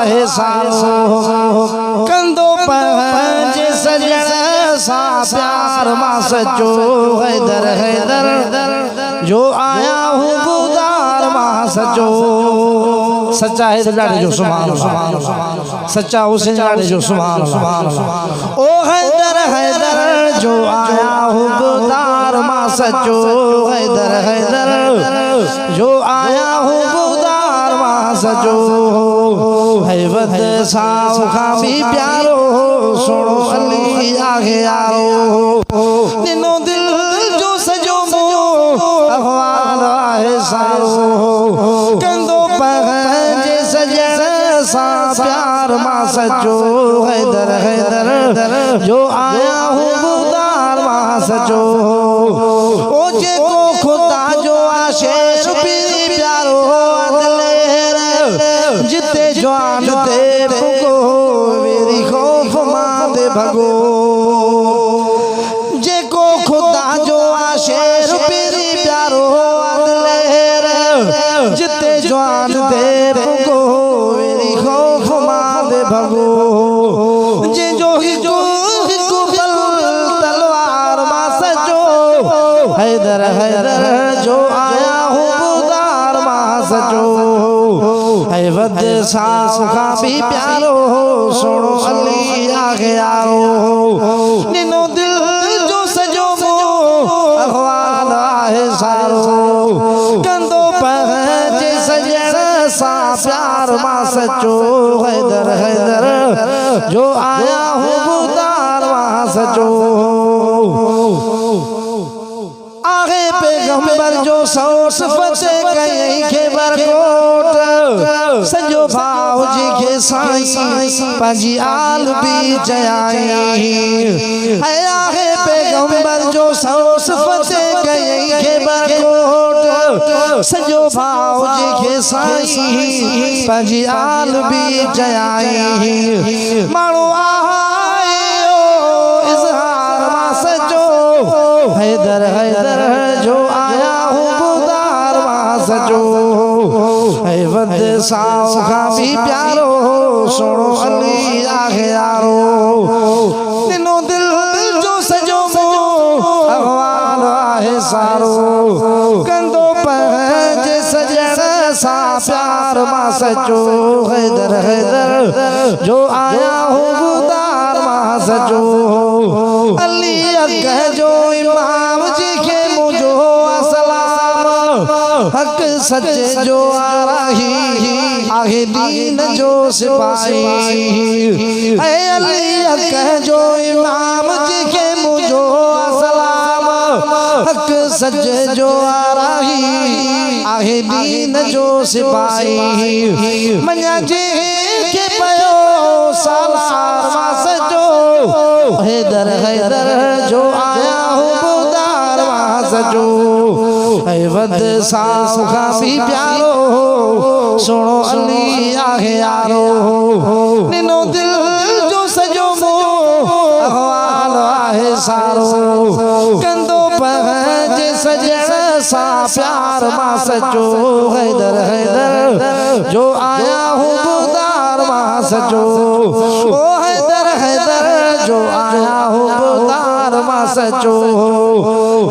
है सारो कंदो पंज सजन सा प्यार मां सचो हैदर जो आया हूँ गुदार मां सचो सच्चा है लाड़े जो सुभान अल्लाह सच्चा हुसैन लाड़े जो सुभान अल्लाह ओ हैदर जो आया हूँ गुदार मां सचो हैदर जो आया हूँ गुदार मां सचो हैवत साओ खां भी प्यारो सुनो अली आगे यारो दिनो दिल जो सजो मो अहवाल है सारो कंदो पंज सजन सा प्यार मां सचो हैदर जो आया हूँ गुदार मां सचो ओ जे को खुदा जो आशेर भी प्यारो अदलेर जिते जवान ते भगो मेरी खौफ मां दे भगो जे को खुदा जो आशेर भी प्यारो अदलेर जिते जवान ते भगो मेरी खौफ मां दे भगो जे जो हिकु पल तलवार मां सचो हैदर जो आया हूँ गुदार मां सचो हैवत साओ खां भी प्यारो सुनो अली आगे यारो निनो दिल जो सजो मो अहवाल है सारो कंदो पंज सजन सा प्यार मां सचो हैदर जो आया हूँ गुदार मां सचो आगे पैगंबर जो सौस फते कई के बरकोट सजो भाव जी के साईं पंजी आल भी जयाई है आगे पैगंबर जो सौस फते कई के बरकोट सजो भाव जी के साईं पंजी आल भी जयाई मानो आयो इजहार मां सचो हैदर जो आया हूँ गुदार मां सचो हैवत साओ खां भी प्यारो सुनो अली आगे यारो दिनो दिल जो सजो मो अहवाल है सारो कंदो पंज सजन सा प्यार मां सचो हैदर जो आया हूँ गुदार मां सचो अली अकह जो इमाम जी के मुझो सलाम हक सच्चे जो आराही आगे दीन जो सिपाही है अली अकह जो इमाम जी के मुझो सलाम हक सच्चे जो आराही आगे दीन जो सिपाही मन्या जी के पयो सालार मां सचो हैदर जो आया हूँ गुदार मां सचो हैवत साओ खां भी प्यारो सुनो अली आगे यारो निनो दिल जो सजो मो अहवाल है सारो कंदो पंज सजन सा प्यार मां सचो हैदर जो आया हूँ गुदार मां सचो ओ हैदर जो आया हूँ गुदार मां सचो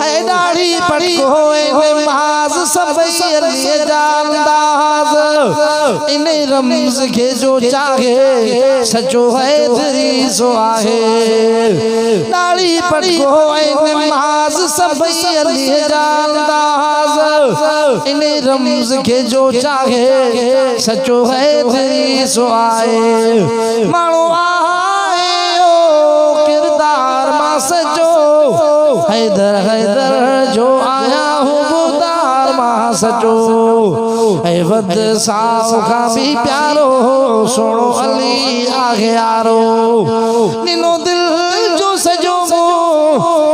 है दाढ़ी पटको नमाज सब लिए जानदाज इन रमज के जो चाहे सचो हैदरी सो आहे दाढ़ी पटको नमाज सब लिए जानदाज इन रमज के जो चाहे सचो हैदरी सो आहे मानो किरदार मां सचो हैदर जो आया हूँ गुदार मां सचो हैवत साओ खां भी प्यारो सुनो अली आगे यारो निनो दिल जो सजो मो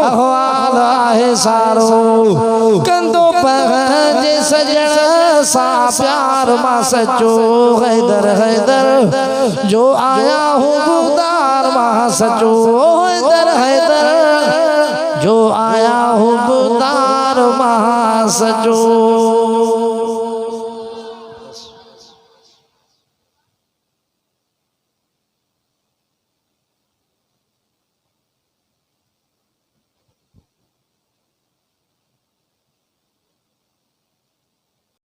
अहवाल है सारो कंदो पंज सजन सा प्यार मां सचो हैदर जो आया हूँ गुदार मां सचो हैदर जो आया हूँ गुदार मां सचो।